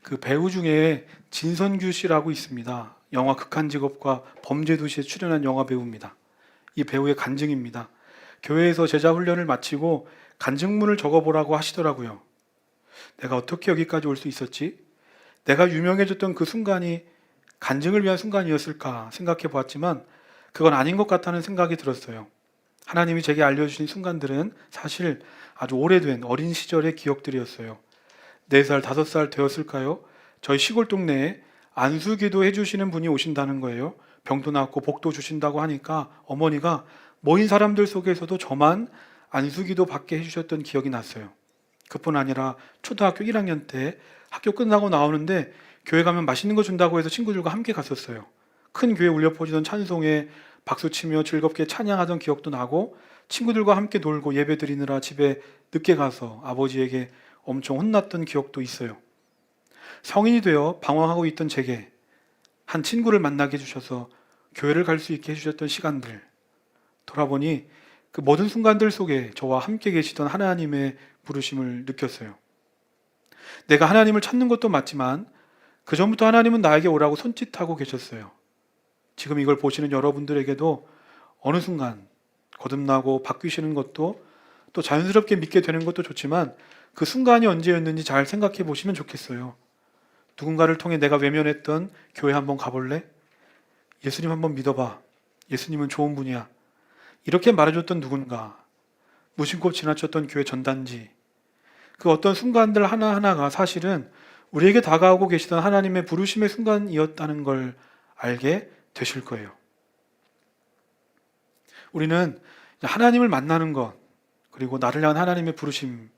그 배우 중에 진선규 씨라고 있습니다. 영화 극한직업과 범죄도시에 출연한 영화 배우입니다. 이 배우의 간증입니다. 교회에서 제자 훈련을 마치고 간증문을 적어보라고 하시더라고요. 내가 어떻게 여기까지 올 수 있었지? 내가 유명해졌던 그 순간이 간증을 위한 순간이었을까 생각해 보았지만 그건 아닌 것 같다는 생각이 들었어요. 하나님이 제게 알려주신 순간들은 사실 아주 오래된 어린 시절의 기억들이었어요. 4살, 5살 되었을까요? 저희 시골 동네에 안수기도 해주시는 분이 오신다는 거예요. 병도 낫고 복도 주신다고 하니까 어머니가 모인 사람들 속에서도 저만 안수기도 받게 해주셨던 기억이 났어요. 그뿐 아니라 초등학교 1학년 때 학교 끝나고 나오는데 교회 가면 맛있는 거 준다고 해서 친구들과 함께 갔었어요. 큰 교회 울려 퍼지던 찬송에 박수치며 즐겁게 찬양하던 기억도 나고 친구들과 함께 놀고 예배 드리느라 집에 늦게 가서 아버지에게 엄청 혼났던 기억도 있어요. 성인이 되어 방황하고 있던 제게 한 친구를 만나게 해주셔서 교회를 갈 수 있게 해주셨던 시간들, 돌아보니 그 모든 순간들 속에 저와 함께 계시던 하나님의 부르심을 느꼈어요. 내가 하나님을 찾는 것도 맞지만 그 전부터 하나님은 나에게 오라고 손짓하고 계셨어요. 지금 이걸 보시는 여러분들에게도 어느 순간 거듭나고 바뀌시는 것도 또 자연스럽게 믿게 되는 것도 좋지만 그 순간이 언제였는지 잘 생각해 보시면 좋겠어요. 누군가를 통해 내가 외면했던 교회 한번 가볼래? 예수님 한번 믿어봐. 예수님은 좋은 분이야. 이렇게 말해줬던 누군가, 무심코 지나쳤던 교회 전단지, 그 어떤 순간들 하나하나가 사실은 우리에게 다가오고 계시던 하나님의 부르심의 순간이었다는 걸 알게 되실 거예요. 우리는 하나님을 만나는 것, 그리고 나를 향한 하나님의 부르심을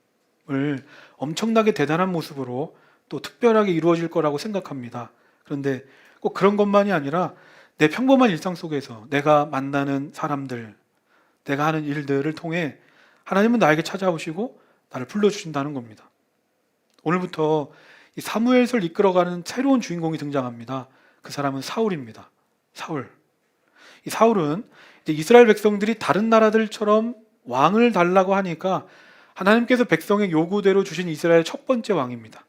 엄청나게 대단한 모습으로 또 특별하게 이루어질 거라고 생각합니다. 그런데 꼭 그런 것만이 아니라 내 평범한 일상 속에서 내가 만나는 사람들, 내가 하는 일들을 통해 하나님은 나에게 찾아오시고 나를 불러주신다는 겁니다. 오늘부터 이 사무엘서를 이끌어가는 새로운 주인공이 등장합니다. 그 사람은 사울입니다. 사울. 이 사울은 이제 이스라엘 백성들이 다른 나라들처럼 왕을 달라고 하니까 하나님께서 백성의 요구대로 주신 이스라엘 첫 번째 왕입니다.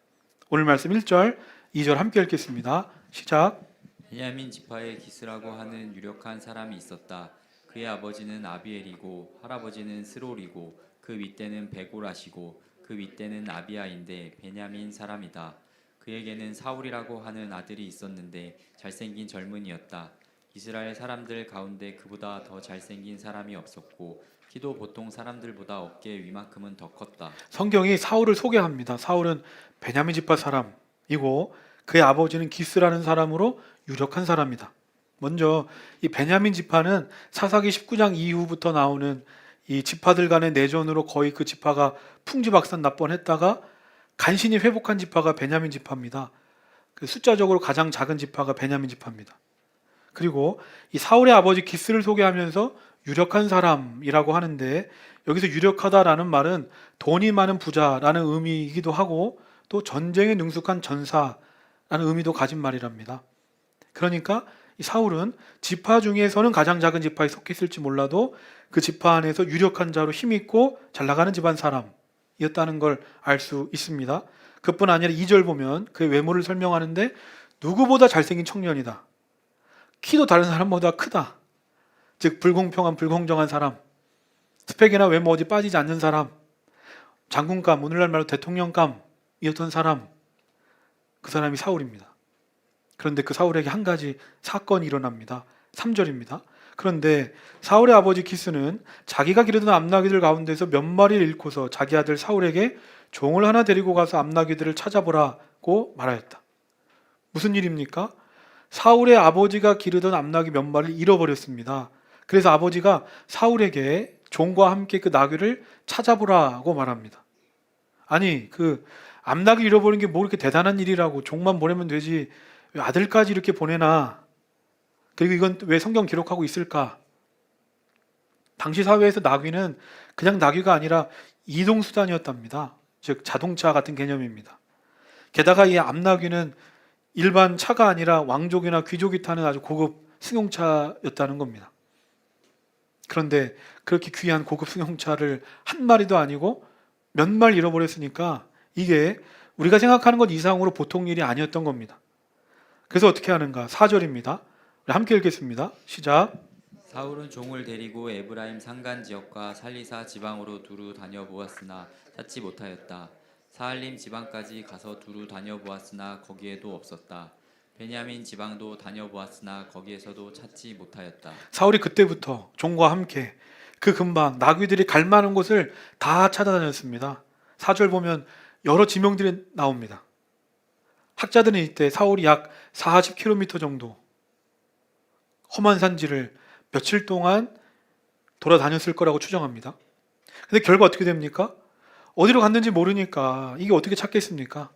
오늘 말씀 1절, 2절 함께 읽겠습니다. 시작. 베냐민 지파의 기스라고 하는 유력한 사람이 있었다. 그의 아버지는 아비엘이고 할아버지는 스롤이고 그 윗대는 베고라시고 그 윗대는 아비아인데 베냐민 사람이다. 그에게는 사울이라고 하는 아들이 있었는데 잘생긴 젊은이였다. 이스라엘 사람들 가운데 그보다 더 잘생긴 사람이 없었고 키도 보통 사람들보다 어깨 위만큼은 더 컸다. 성경이 사울을 소개합니다. 사울은 베냐민 지파 사람이고 그의 아버지는 기스라는 사람으로 유력한 사람이다. 먼저 이 베냐민 지파는 사사기 19장 이후부터 나오는 이 지파들 간의 내전으로 거의 그 지파가 풍지박산 날 뻔했다가 간신히 회복한 지파가 베냐민 지파입니다. 그 숫자적으로 가장 작은 지파가 베냐민 지파입니다. 그리고 이 사울의 아버지 기스를 소개하면서 유력한 사람이라고 하는데 여기서 유력하다라는 말은 돈이 많은 부자라는 의미이기도 하고 또 전쟁에 능숙한 전사라는 의미도 가진 말이랍니다. 그러니까 이 사울은 지파 중에서는 가장 작은 지파에 속했을지 몰라도 그 지파 안에서 유력한 자로 힘있고 잘 나가는 집안 사람이었다는 걸 알 수 있습니다. 그뿐 아니라 2절 보면 그의 외모를 설명하는데 누구보다 잘생긴 청년이다. 키도 다른 사람보다 크다. 즉 불공평한 불공정한 사람, 스펙이나 외모 어디 빠지지 않는 사람, 장군감, 오늘날 말로 대통령감이었던 사람, 그 사람이 사울입니다. 그런데 그 사울에게 한 가지 사건이 일어납니다. 3절입니다. 그런데 사울의 아버지 기스는 자기가 기르던 암나귀들 가운데서 몇 마리를 잃고서 자기 아들 사울에게 종을 하나 데리고 가서 암나귀들을 찾아보라고 말하였다. 무슨 일입니까? 사울의 아버지가 기르던 암나귀 몇 마리를 잃어버렸습니다. 그래서 아버지가 사울에게 종과 함께 그 나귀를 찾아보라고 말합니다. 아니, 그 암나귀 잃어버린 게 뭐 이렇게 대단한 일이라고 종만 보내면 되지 왜 아들까지 이렇게 보내나? 그리고 이건 왜 성경 기록하고 있을까? 당시 사회에서 나귀는 그냥 나귀가 아니라 이동수단이었답니다. 즉 자동차 같은 개념입니다. 게다가 이 암나귀는 일반 차가 아니라 왕족이나 귀족이 타는 아주 고급 승용차였다는 겁니다. 그런데 그렇게 귀한 고급 승용차를 한 마리도 아니고 몇 마리 잃어버렸으니까 이게 우리가 생각하는 것 이상으로 보통 일이 아니었던 겁니다. 그래서 어떻게 하는가? 4절입니다. 우리 함께 읽겠습니다. 시작. 사울은 종을 데리고 에브라임 산간 지역과 살리사 지방으로 두루 다녀보았으나 찾지 못하였다. 사할림 지방까지 가서 두루 다녀보았으나 거기에도 없었다. 베냐민 지방도 다녀보았으나 거기에서도 찾지 못하였다. 사울이 그때부터 종과 함께 그 근방 나귀들이 갈 만한 곳을 다 찾아다녔습니다. 4절 보면 여러 지명들이 나옵니다. 학자들은 이때 사울이 약 40km 정도 험한 산지를 며칠 동안 돌아다녔을 거라고 추정합니다. 근데 결과 어떻게 됩니까? 어디로 갔는지 모르니까 이게 어떻게 찾겠습니까?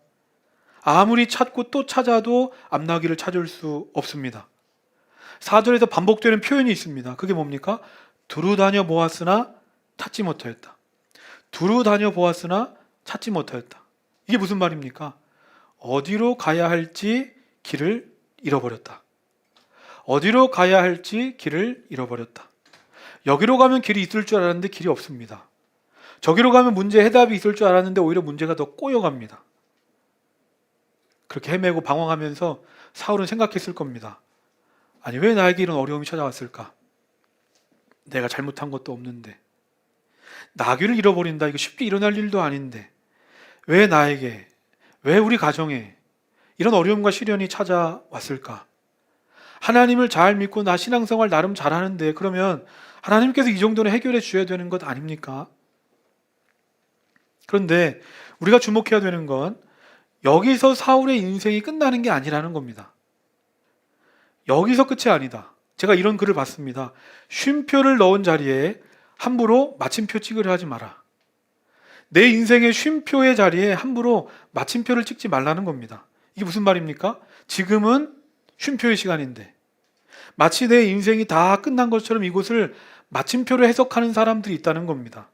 아무리 찾고 또 찾아도 암나귀를 찾을 수 없습니다. 4절에서 반복되는 표현이 있습니다. 그게 뭡니까? 두루 다녀 보았으나 찾지 못하였다. 두루 다녀 보았으나 찾지 못하였다. 이게 무슨 말입니까? 어디로 가야 할지 길을 잃어버렸다. 어디로 가야 할지 길을 잃어버렸다. 여기로 가면 길이 있을 줄 알았는데 길이 없습니다. 저기로 가면 문제 해답이 있을 줄 알았는데 오히려 문제가 더 꼬여갑니다. 그렇게 헤매고 방황하면서 사울은 생각했을 겁니다. 아니, 왜 나에게 이런 어려움이 찾아왔을까? 내가 잘못한 것도 없는데, 나귀를 잃어버린다, 이거 쉽게 일어날 일도 아닌데 왜 나에게, 왜 우리 가정에 이런 어려움과 시련이 찾아왔을까? 하나님을 잘 믿고 나 신앙생활 나름 잘하는데 그러면 하나님께서 이 정도는 해결해 주셔야 되는 것 아닙니까? 그런데 우리가 주목해야 되는 건 여기서 사울의 인생이 끝나는 게 아니라는 겁니다. 여기서 끝이 아니다. 제가 이런 글을 봤습니다. 쉼표를 넣은 자리에 함부로 마침표 찍으려 하지 마라. 내 인생의 쉼표의 자리에 함부로 마침표를 찍지 말라는 겁니다. 이게 무슨 말입니까? 지금은 쉼표의 시간인데 마치 내 인생이 다 끝난 것처럼 이곳을 마침표로 해석하는 사람들이 있다는 겁니다.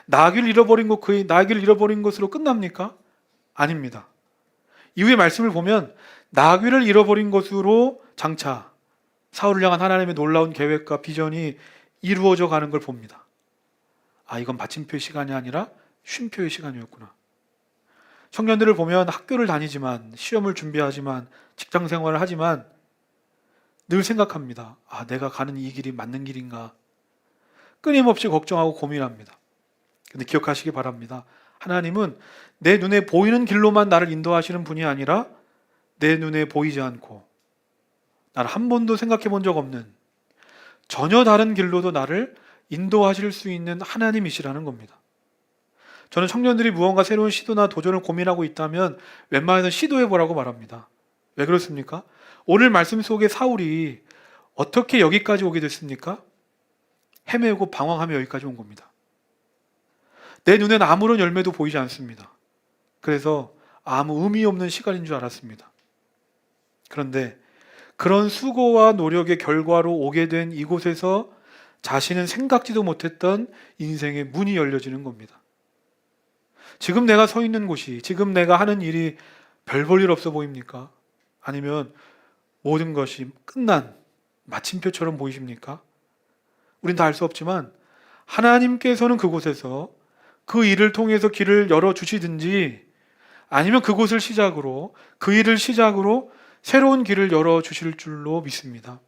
나귀를 잃어버린 것, 그의 나귀를 잃어버린 것으로 끝납니까? 아닙니다. 이후의 말씀을 보면 나귀를 잃어버린 것으로 장차 사울을 향한 하나님의 놀라운 계획과 비전이 이루어져 가는 걸 봅니다. 아, 이건 마침표의 시간이 아니라 쉼표의 시간이었구나. 청년들을 보면 학교를 다니지만, 시험을 준비하지만, 직장 생활을 하지만 늘 생각합니다. 아, 내가 가는 이 길이 맞는 길인가? 끊임없이 걱정하고 고민합니다. 근데 기억하시기 바랍니다. 하나님은 내 눈에 보이는 길로만 나를 인도하시는 분이 아니라 내 눈에 보이지 않고 나를 한 번도 생각해 본 적 없는 전혀 다른 길로도 나를 인도하실 수 있는 하나님이시라는 겁니다. 저는 청년들이 무언가 새로운 시도나 도전을 고민하고 있다면 웬만해서 시도해보라고 말합니다. 왜 그렇습니까? 오늘 말씀 속에 사울이 어떻게 여기까지 오게 됐습니까? 헤매고 방황하며 여기까지 온 겁니다. 내 눈엔 아무런 열매도 보이지 않습니다. 그래서 아무 의미 없는 시간인 줄 알았습니다. 그런데 그런 수고와 노력의 결과로 오게 된 이곳에서 자신은 생각지도 못했던 인생의 문이 열려지는 겁니다. 지금 내가 서 있는 곳이, 지금 내가 하는 일이 별 볼 일 없어 보입니까? 아니면 모든 것이 끝난 마침표처럼 보이십니까? 우린 다 알 수 없지만 하나님께서는 그곳에서 그 일을 통해서 길을 열어주시든지 아니면 그곳을 시작으로, 그 일을 시작으로 새로운 길을 열어주실 줄로 믿습니다.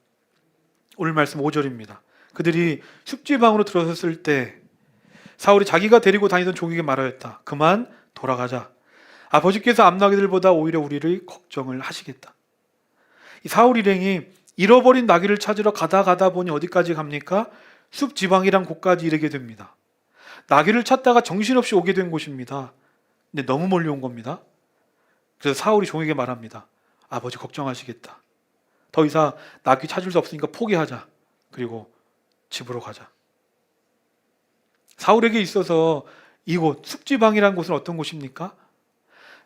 오늘 말씀 5절입니다. 그들이 숲지방으로 들어섰을 때 사울이 자기가 데리고 다니던 종에게 말하였다. 그만 돌아가자. 아버지께서 암나귀들보다 오히려 우리를 걱정을 하시겠다. 이 사울 일행이 잃어버린 나귀를 찾으러 가다 보니 어디까지 갑니까? 숲지방이란 곳까지 이르게 됩니다. 나귀를 찾다가 정신없이 오게 된 곳입니다. 근데 너무 멀리 온 겁니다. 그래서 사울이 종에게 말합니다. 아버지 걱정하시겠다. 더 이상 나귀 찾을 수 없으니까 포기하자. 그리고 집으로 가자. 사울에게 있어서 이곳 숲지방이라는 곳은 어떤 곳입니까?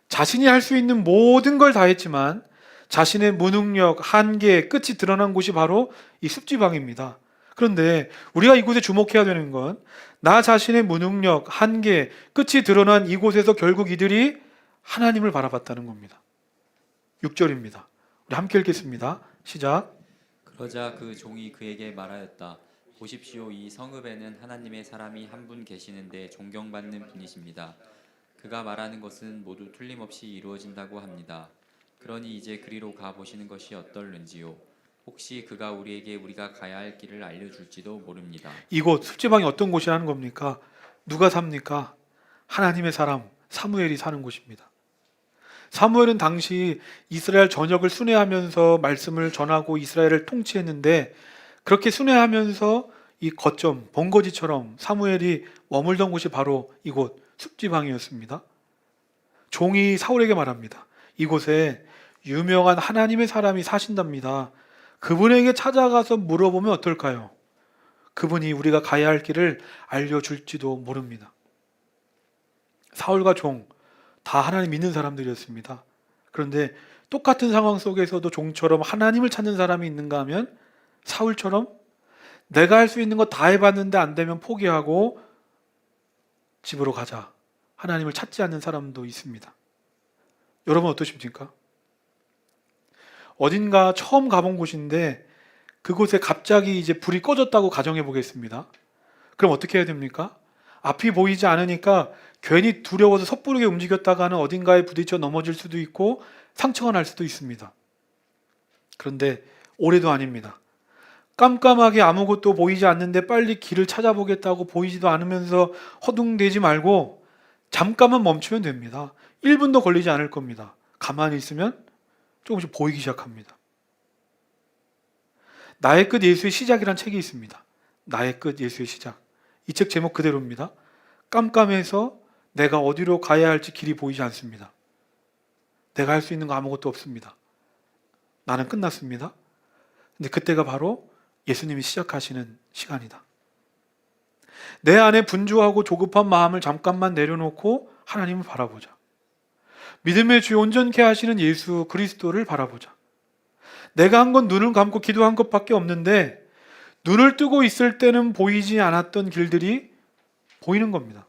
자신이 할 수 있는 모든 걸 다 했지만 자신의 무능력, 한계, 끝이 드러난 곳이 바로 이 숲지방입니다. 그런데 우리가 이곳에 주목해야 되는 건 나 자신의 무능력, 한계, 끝이 드러난 이곳에서 결국 이들이 하나님을 바라봤다는 겁니다. 6절입니다. 우리 함께 읽겠습니다. 시작. 그러자 그 종이 그에게 말하였다. 보십시오, 이 성읍에는 하나님의 사람이 한 분 계시는데 존경받는 분이십니다. 그가 말하는 것은 모두 틀림없이 이루어진다고 합니다. 그러니 이제 그리로 가 보시는 것이 어떨는지요. 혹시 그가 우리에게 우리가 가야 할 길을 알려줄지도 모릅니다. 이곳 숲지방이 어떤 곳이라는 겁니까? 누가 삽니까? 하나님의 사람 사무엘이 사는 곳입니다. 사무엘은 당시 이스라엘 전역을 순회하면서 말씀을 전하고 이스라엘을 통치했는데, 그렇게 순회하면서 이 거점 본거지처럼 사무엘이 머물던 곳이 바로 이곳 숲지방이었습니다. 종이 사울에게 말합니다. 이곳에 유명한 하나님의 사람이 사신답니다. 그분에게 찾아가서 물어보면 어떨까요? 그분이 우리가 가야 할 길을 알려줄지도 모릅니다. 사울과 종 다 하나님 믿는 사람들이었습니다. 그런데 똑같은 상황 속에서도 종처럼 하나님을 찾는 사람이 있는가 하면 사울처럼 내가 할 수 있는 거 다 해봤는데 안 되면 포기하고 집으로 가자, 하나님을 찾지 않는 사람도 있습니다. 여러분 어떠십니까? 어딘가 처음 가본 곳인데 그곳에 갑자기 이제 불이 꺼졌다고 가정해 보겠습니다. 그럼 어떻게 해야 됩니까? 앞이 보이지 않으니까 괜히 두려워서 섣부르게 움직였다가는 어딘가에 부딪혀 넘어질 수도 있고 상처가 날 수도 있습니다. 그런데 올해도 아닙니다. 깜깜하게 아무것도 보이지 않는데 빨리 길을 찾아보겠다고 보이지도 않으면서 허둥대지 말고 잠깐만 멈추면 됩니다. 1분도 걸리지 않을 겁니다. 가만히 있으면 조금씩 보이기 시작합니다. 나의 끝 예수의 시작이란 책이 있습니다. 나의 끝 예수의 시작. 이 책 제목 그대로입니다. 깜깜해서 내가 어디로 가야 할지 길이 보이지 않습니다. 내가 할 수 있는 거 아무것도 없습니다. 나는 끝났습니다. 근데 그때가 바로 예수님이 시작하시는 시간이다. 내 안에 분주하고 조급한 마음을 잠깐만 내려놓고 하나님을 바라보자. 믿음의 주요 온전케 하시는 예수 그리스도를 바라보자. 내가 한 건 눈을 감고 기도한 것밖에 없는데 눈을 뜨고 있을 때는 보이지 않았던 길들이 보이는 겁니다.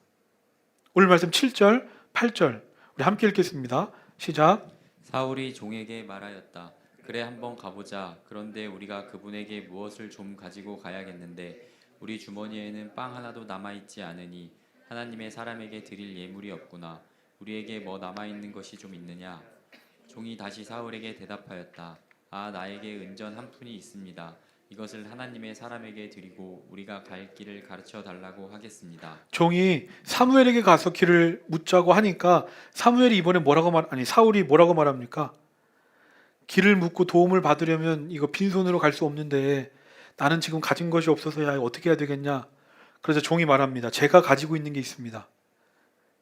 오늘 말씀 7절, 8절 우리 함께 읽겠습니다. 시작. 사울이 종에게 말하였다. 그래 한번 가보자. 그런데 우리가 그분에게 무엇을 좀 가지고 가야겠는데 우리 주머니에는 빵 하나도 남아있지 않으니 하나님의 사람에게 드릴 예물이 없구나. 우리에게 뭐 남아있는 것이 좀 있느냐? 종이 다시 사울에게 대답하였다. 아, 나에게 은전 한 푼이 있습니다. 이것을 하나님의 사람에게 드리고 우리가 갈 길을 가르쳐 달라고 하겠습니다. 종이 사무엘에게 가서 길을 묻자고 하니까 사무엘이 이번에 사울이 뭐라고 말합니까? 길을 묻고 도움을 받으려면 이거 빈손으로 갈 수 없는데 나는 지금 가진 것이 없어서야 어떻게 해야 되겠냐? 그래서 종이 말합니다. 제가 가지고 있는 게 있습니다.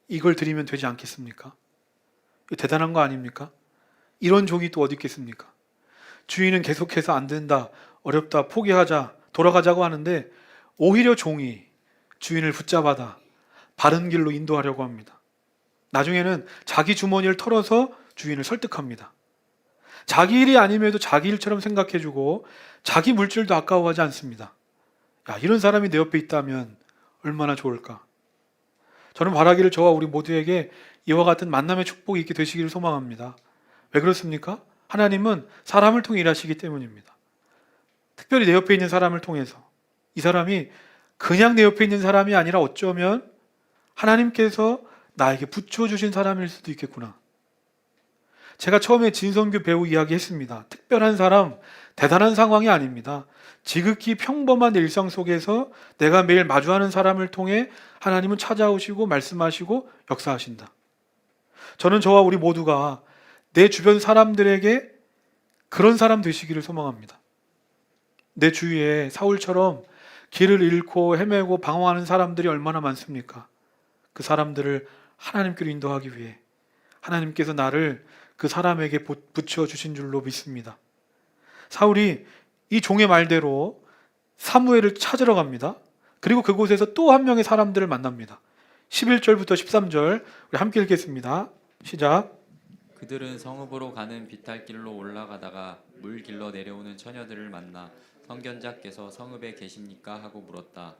이걸 드리면 되지 않겠습니까? 이거 대단한 거 아닙니까? 이런 종이 또 어디 있겠습니까? 주인은 계속해서 안 된다, 어렵다, 포기하자, 돌아가자고 하는데 오히려 종이 주인을 붙잡아다 바른 길로 인도하려고 합니다. 나중에는 자기 주머니를 털어서 주인을 설득합니다. 자기 일이 아님에도 자기 일처럼 생각해주고 자기 물질도 아까워하지 않습니다. 야, 이런 사람이 내 옆에 있다면 얼마나 좋을까? 저는 바라기를 저와 우리 모두에게 이와 같은 만남의 축복이 있게 되시기를 소망합니다. 왜 그렇습니까? 하나님은 사람을 통해 일하시기 때문입니다. 특별히 내 옆에 있는 사람을 통해서, 이 사람이 그냥 내 옆에 있는 사람이 아니라 어쩌면 하나님께서 나에게 붙여주신 사람일 수도 있겠구나. 제가 처음에 진성규 배우 이야기 했습니다. 특별한 사람, 대단한 상황이 아닙니다. 지극히 평범한 일상 속에서 내가 매일 마주하는 사람을 통해 하나님은 찾아오시고 말씀하시고 역사하신다. 저는 저와 우리 모두가 내 주변 사람들에게 그런 사람 되시기를 소망합니다. 내 주위에 사울처럼 길을 잃고 헤매고 방황하는 사람들이 얼마나 많습니까? 그 사람들을 하나님께로 인도하기 위해 하나님께서 나를 그 사람에게 붙여주신 줄로 믿습니다. 사울이 이 종의 말대로 사무엘을 찾으러 갑니다. 그리고 그곳에서 또 한 명의 사람들을 만납니다. 11절부터 13절 우리 함께 읽겠습니다. 시작. 그들은 성읍으로 가는 비탈길로 올라가다가 물 길러 내려오는 처녀들을 만나 선견자께서 성읍에 계십니까? 하고 물었다.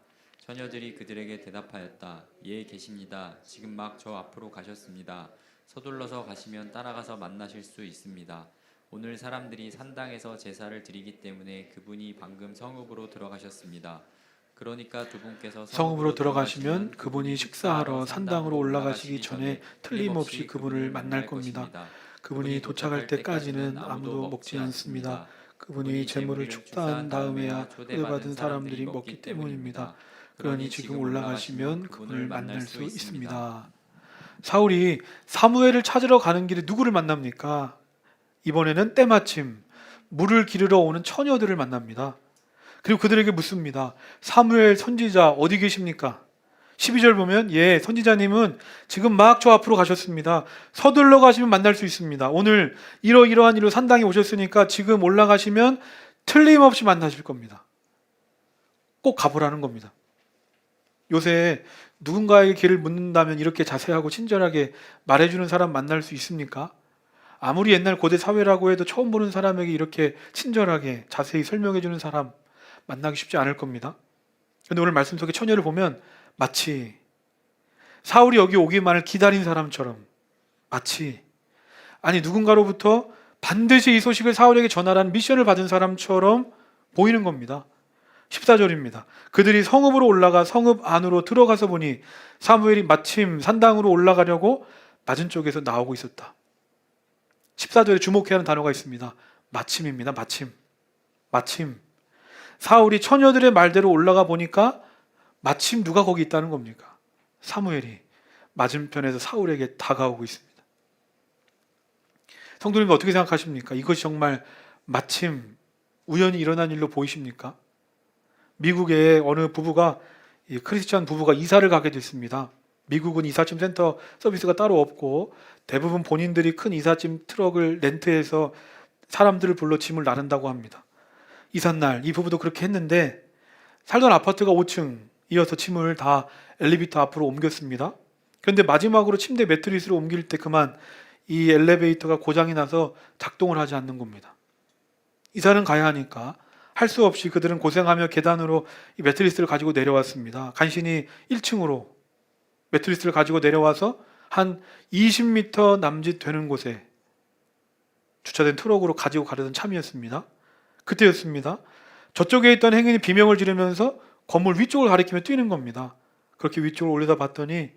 처녀들이 그들에게 대답하였다. 예, 계십니다. 지금 막 저 앞으로 가셨습니다. 서둘러서 가시면 따라가서 만나실 수 있습니다. 오늘 사람들이 산당에서 제사를 드리기 때문에 그분이 방금 성읍으로 들어가셨습니다. 그러니까 두 분께서 성읍으로 들어가시면 그분이 식사하러 산당으로 올라가시기 전에 틀림없이 그분을 만날 겁니다. 그분이 도착할 때까지는 아무도 먹지 않습니다. 그분이 제물을 축사한 다음에야 초대받은 사람들이 먹기 때문입니다. 그러니 지금 올라가시면 그분을 만날 수 있습니다. 사울이 사무엘을 찾으러 가는 길에 누구를 만납니까? 이번에는 때마침 물을 기르러 오는 처녀들을 만납니다. 그리고 그들에게 묻습니다. 사무엘 선지자 어디 계십니까? 12절 보면 선지자님은 지금 막 저 앞으로 가셨습니다. 서둘러 가시면 만날 수 있습니다. 오늘 이러이러한 일로 산당에 오셨으니까 지금 올라가시면 틀림없이 만나실 겁니다. 꼭 가보라는 겁니다. 요새 누군가에게 길을 묻는다면 이렇게 자세하고 친절하게 말해주는 사람 만날 수 있습니까? 아무리 옛날 고대 사회라고 해도 처음 보는 사람에게 이렇게 친절하게 자세히 설명해주는 사람 만나기 쉽지 않을 겁니다. 그런데 오늘 말씀 속에 처녀를 보면 마치 사울이 여기 오기만을 기다린 사람처럼 아니 누군가로부터 반드시 이 소식을 사울에게 전하라는 미션을 받은 사람처럼 보이는 겁니다. 14절입니다. 그들이 성읍으로 올라가 성읍 안으로 들어가서 보니 사무엘이 마침 산당으로 올라가려고 맞은 쪽에서 나오고 있었다. 14절에 주목해야 하는 단어가 있습니다. 마침입니다. 마침. 사울이 처녀들의 말대로 올라가 보니까 마침 누가 거기 있다는 겁니까? 사무엘이 맞은편에서 사울에게 다가오고 있습니다. 성도님 어떻게 생각하십니까? 이것이 정말 마침 우연히 일어난 일로 보이십니까? 미국의 어느 부부가 크리스천 부부가 이사를 가게 됐습니다. 미국은 이삿짐 센터 서비스가 따로 없고 대부분 본인들이 큰 이삿짐 트럭을 렌트해서 사람들을 불러 짐을 나른다고 합니다. 이삿날 이 부부도 그렇게 했는데 살던 아파트가 5층 이어서 짐을 다 엘리베이터 앞으로 옮겼습니다. 그런데 마지막으로 침대 매트리스를 옮길 때 그만 이 엘리베이터가 고장이 나서 작동을 하지 않는 겁니다. 이사는 가야 하니까 할 수 없이 그들은 고생하며 계단으로 이 매트리스를 가지고 내려왔습니다. 간신히 1층으로 매트리스를 가지고 내려와서 한 20m 남짓 되는 곳에 주차된 트럭으로 가지고 가려던 참이었습니다. 그때였습니다. 저쪽에 있던 행인이 비명을 지르면서 건물 위쪽을 가리키며 뛰는 겁니다. 그렇게 위쪽을 올려다 봤더니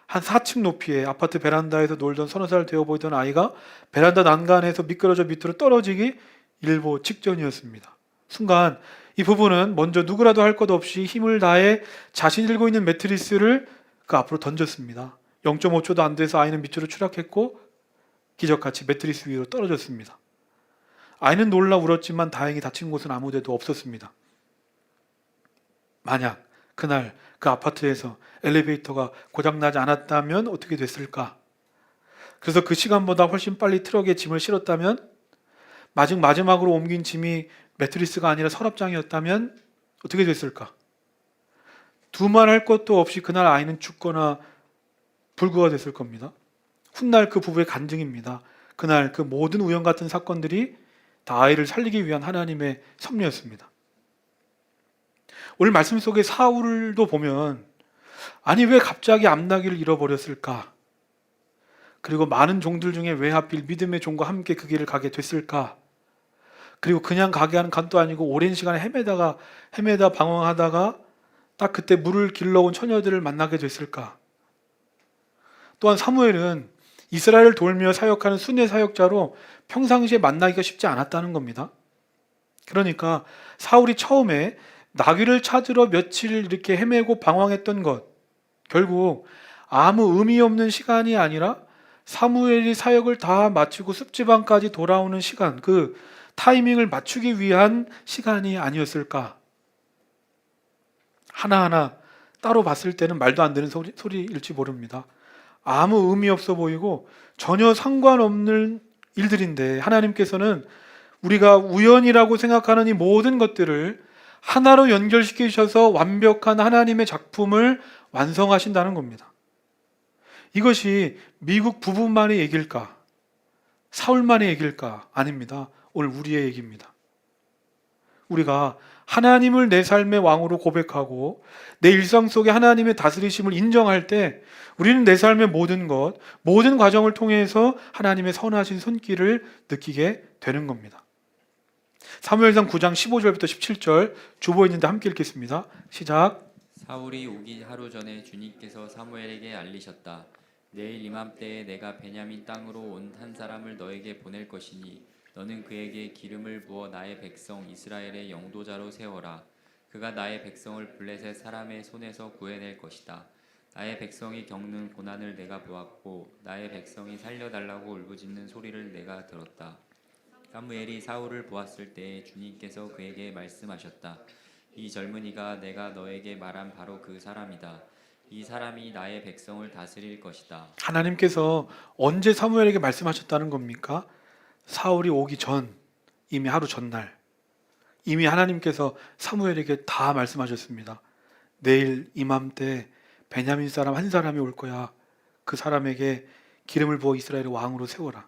한 4층 높이의 아파트 베란다에서 놀던 서너 살 되어 보이던 아이가 베란다 난간에서 미끄러져 밑으로 떨어지기 일보 직전이었습니다. 순간 이 부부는 먼저 누구라도 할 것 없이 힘을 다해 자신이 들고 있는 매트리스를 그 앞으로 던졌습니다. 0.5초도 안 돼서 아이는 밑으로 추락했고 기적같이 매트리스 위로 떨어졌습니다. 아이는 놀라 울었지만 다행히 다친 곳은 아무 데도 없었습니다. 만약 그날 그 아파트에서 엘리베이터가 고장나지 않았다면 어떻게 됐을까? 그래서 그 시간보다 훨씬 빨리 트럭에 짐을 실었다면 마지막으로 옮긴 짐이 매트리스가 아니라 서랍장이었다면 어떻게 됐을까? 두말할 것도 없이 그날 아이는 죽거나 불구가 됐을 겁니다. 훗날 그 부부의 간증입니다. 그날 그 모든 우연 같은 사건들이 다 아이를 살리기 위한 하나님의 섭리였습니다. 오늘 말씀 속에 사울도 보면 아니 왜 갑자기 암나기를 잃어버렸을까? 그리고 많은 종들 중에 왜 하필 믿음의 종과 함께 그 길을 가게 됐을까? 그리고 그냥 가게 하는 간도 아니고 오랜 시간에 헤매다 방황하다가 딱 그때 물을 길러온 처녀들을 만나게 됐을까? 또한 사무엘은 이스라엘을 돌며 사역하는 순회 사역자로 평상시에 만나기가 쉽지 않았다는 겁니다. 그러니까 사울이 처음에 나귀를 찾으러 며칠 이렇게 헤매고 방황했던 것, 결국 아무 의미 없는 시간이 아니라 사무엘이 사역을 다 마치고 습지방까지 돌아오는 시간, 그 타이밍을 맞추기 위한 시간이 아니었을까? 하나하나 따로 봤을 때는 말도 안 되는 소리일지 모릅니다. 아무 의미 없어 보이고 전혀 상관없는 일들인데 하나님께서는 우리가 우연이라고 생각하는 이 모든 것들을 하나로 연결시키셔서 완벽한 하나님의 작품을 완성하신다는 겁니다. 이것이 미국 부부만의 얘기일까? 사울만의 얘기일까? 아닙니다. 오늘 우리의 얘기입니다. 우리가 하나님을 내 삶의 왕으로 고백하고 내 일상 속에 하나님의 다스리심을 인정할 때 우리는 내 삶의 모든 것, 모든 과정을 통해서 하나님의 선하신 손길을 느끼게 되는 겁니다. 사무엘상 9장 15절부터 17절 주보 있는데 함께 읽겠습니다. 시작. 사울이 오기 하루 전에 주님께서 사무엘에게 알리셨다. 내일 이맘때에 내가 베냐민 땅으로 온 한 사람을 너에게 보낼 것이니 너는 그에게 기름을 부어 나의 백성 이스라엘의 영도자로 세워라. 그가 나의 백성을 블레셋 사람의 손에서 구해낼 것이다. 나의 백성이 겪는 고난을 내가 보았고 나의 백성이 살려달라고 울부짖는 소리를 내가 들었다. 사무엘이 사울을 보았을 때 주님께서 그에게 말씀하셨다. 이 젊은이가 내가 너에게 말한 바로 그 사람이다. 이 사람이 나의 백성을 다스릴 것이다. 하나님께서 언제 사무엘에게 말씀하셨다는 겁니까? 사울이 오기 전, 이미 하루 전날 이미 하나님께서 사무엘에게 다 말씀하셨습니다. 내일 이맘때 베냐민 사람 한 사람이 올 거야. 그 사람에게 기름을 부어 이스라엘의 왕으로 세워라.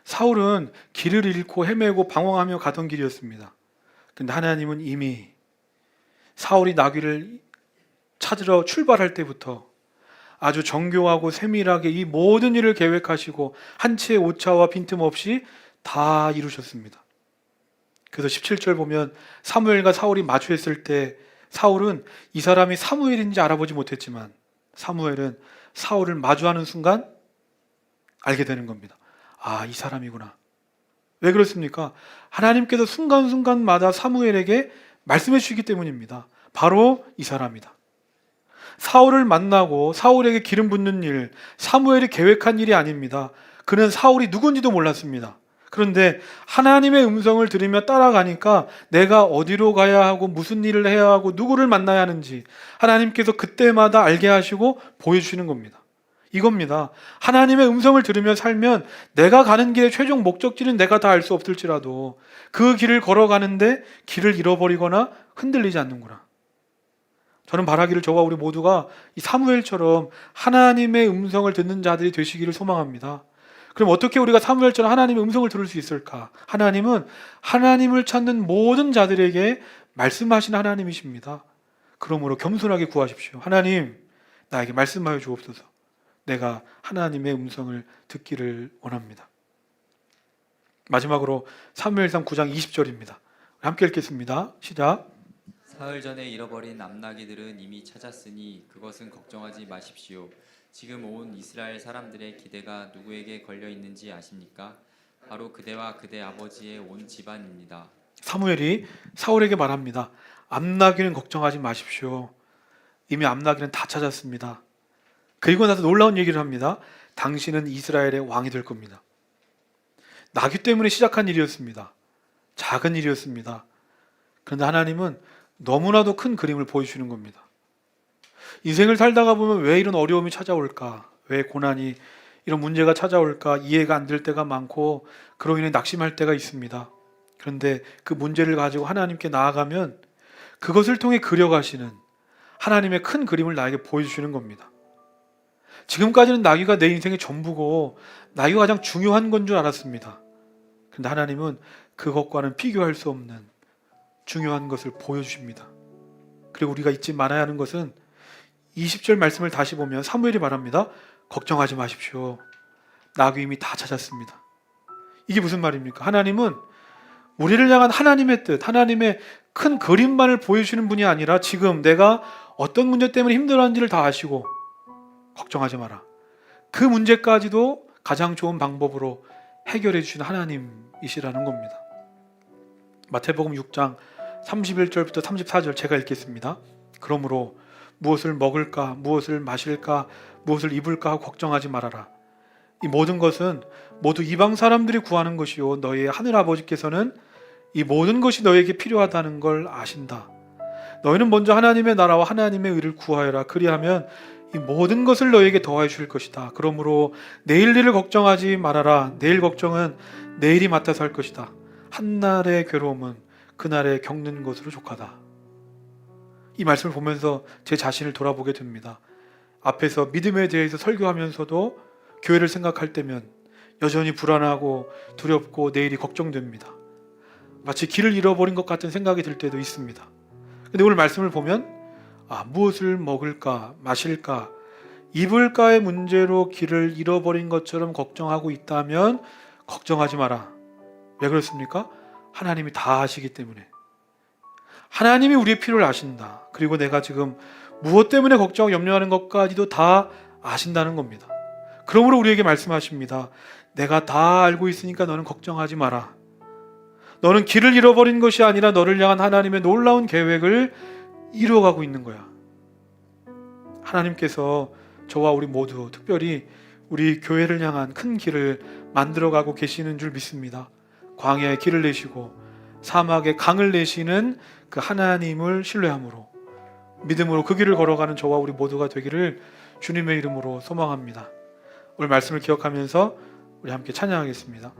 사울은 길을 잃고 헤매고 방황하며 가던 길이었습니다. 근데 하나님은 이미 사울이 나귀를 찾으러 출발할 때부터 아주 정교하고 세밀하게 이 모든 일을 계획하시고 한 치의 오차와 빈틈없이 다 이루셨습니다. 그래서 17절 보면 사무엘과 사울이 마주했을 때 사울은 이 사람이 사무엘인지 알아보지 못했지만 사무엘은 사울을 마주하는 순간 알게 되는 겁니다. 아, 이 사람이구나. 왜 그렇습니까? 하나님께서 순간순간마다 사무엘에게 말씀해 주시기 때문입니다. 바로 이 사람이다. 사울을 만나고 사울에게 기름 붓는 일, 사무엘이 계획한 일이 아닙니다. 그는 사울이 누군지도 몰랐습니다. 그런데 하나님의 음성을 들으며 따라가니까 내가 어디로 가야 하고 무슨 일을 해야 하고 누구를 만나야 하는지 하나님께서 그때마다 알게 하시고 보여주시는 겁니다. 이겁니다. 하나님의 음성을 들으며 살면 내가 가는 길의 최종 목적지는 내가 다 알 수 없을지라도 그 길을 걸어가는데 길을 잃어버리거나 흔들리지 않는구나. 저는 바라기를 저와 우리 모두가 이 사무엘처럼 하나님의 음성을 듣는 자들이 되시기를 소망합니다. 그럼 어떻게 우리가 사무엘처럼 하나님의 음성을 들을 수 있을까? 하나님은 하나님을 찾는 모든 자들에게 말씀하시는 하나님이십니다. 그러므로 겸손하게 구하십시오. 하나님, 나에게 말씀하여 주옵소서. 내가 하나님의 음성을 듣기를 원합니다. 마지막으로 사무엘상 9장 20절입니다. 함께 읽겠습니다. 시작. 사흘 전에 잃어버린 암나기들은 이미 찾았으니 그것은 걱정하지 마십시오. 지금 온 이스라엘 사람들의 기대가 누구에게 걸려 있는지 아십니까? 바로 그대와 그대 아버지의 온 집안입니다. 사무엘이 사울에게 말합니다. 암나기는 걱정하지 마십시오. 이미 암나기는 다 찾았습니다. 그리고 나서 놀라운 얘기를 합니다. 당신은 이스라엘의 왕이 될 겁니다. 나귀 때문에 시작한 일이었습니다. 작은 일이었습니다. 그런데 하나님은 너무나도 큰 그림을 보여주시는 겁니다. 인생을 살다가 보면 왜 이런 어려움이 찾아올까? 왜 고난이 이런 문제가 찾아올까? 이해가 안 될 때가 많고 그로 인해 낙심할 때가 있습니다. 그런데 그 문제를 가지고 하나님께 나아가면 그것을 통해 그려가시는 하나님의 큰 그림을 나에게 보여주시는 겁니다. 지금까지는 나귀가 내 인생의 전부고 나귀가 가장 중요한 건 줄 알았습니다. 그런데 하나님은 그것과는 비교할 수 없는 중요한 것을 보여주십니다. 그리고 우리가 잊지 말아야 하는 것은 20절 말씀을 다시 보면 사무엘이 말합니다. 걱정하지 마십시오. 나귀 이미 다 찾았습니다. 이게 무슨 말입니까? 하나님은 우리를 향한 하나님의 뜻, 하나님의 큰 그림만을 보여주시는 분이 아니라 지금 내가 어떤 문제 때문에 힘들어하는지를 다 아시고 걱정하지 마라. 그 문제까지도 가장 좋은 방법으로 해결해 주시는 하나님이시라는 겁니다. 마태복음 6장 31절부터 34절 제가 읽겠습니다. 그러므로 무엇을 먹을까, 무엇을 마실까, 무엇을 입을까 하고 걱정하지 말아라. 이 모든 것은 모두 이방 사람들이 구하는 것이요 너희의 하늘 아버지께서는 이 모든 것이 너희에게 필요하다는 걸 아신다. 너희는 먼저 하나님의 나라와 하나님의 의를 구하여라. 그리하면 이 모든 것을 너희에게 더하여 주실 것이다. 그러므로 내일 일을 걱정하지 말아라. 내일 걱정은 내일이 맡아서 할 것이다. 한날의 괴로움은 그날에 겪는 것으로 족하다. 이 말씀을 보면서 제 자신을 돌아보게 됩니다. 앞에서 믿음에 대해서 설교하면서도 교회를 생각할 때면 여전히 불안하고 두렵고 내일이 걱정됩니다. 마치 길을 잃어버린 것 같은 생각이 들 때도 있습니다. 근데 오늘 말씀을 보면 무엇을 먹을까, 마실까, 입을까의 문제로 길을 잃어버린 것처럼 걱정하고 있다면 걱정하지 마라. 왜 그렇습니까? 하나님이 다 아시기 때문에, 하나님이 우리의 필요를 아신다. 그리고 내가 지금 무엇 때문에 걱정하고 염려하는 것까지도 다 아신다는 겁니다. 그러므로 우리에게 말씀하십니다. 내가 다 알고 있으니까 너는 걱정하지 마라. 너는 길을 잃어버린 것이 아니라 너를 향한 하나님의 놀라운 계획을 이루어가고 있는 거야. 하나님께서 저와 우리 모두, 특별히 우리 교회를 향한 큰 길을 만들어가고 계시는 줄 믿습니다. 광야에 길을 내시고 사막에 강을 내시는 그 하나님을 신뢰함으로, 믿음으로 그 길을 걸어가는 저와 우리 모두가 되기를 주님의 이름으로 소망합니다. 오늘 말씀을 기억하면서 우리 함께 찬양하겠습니다.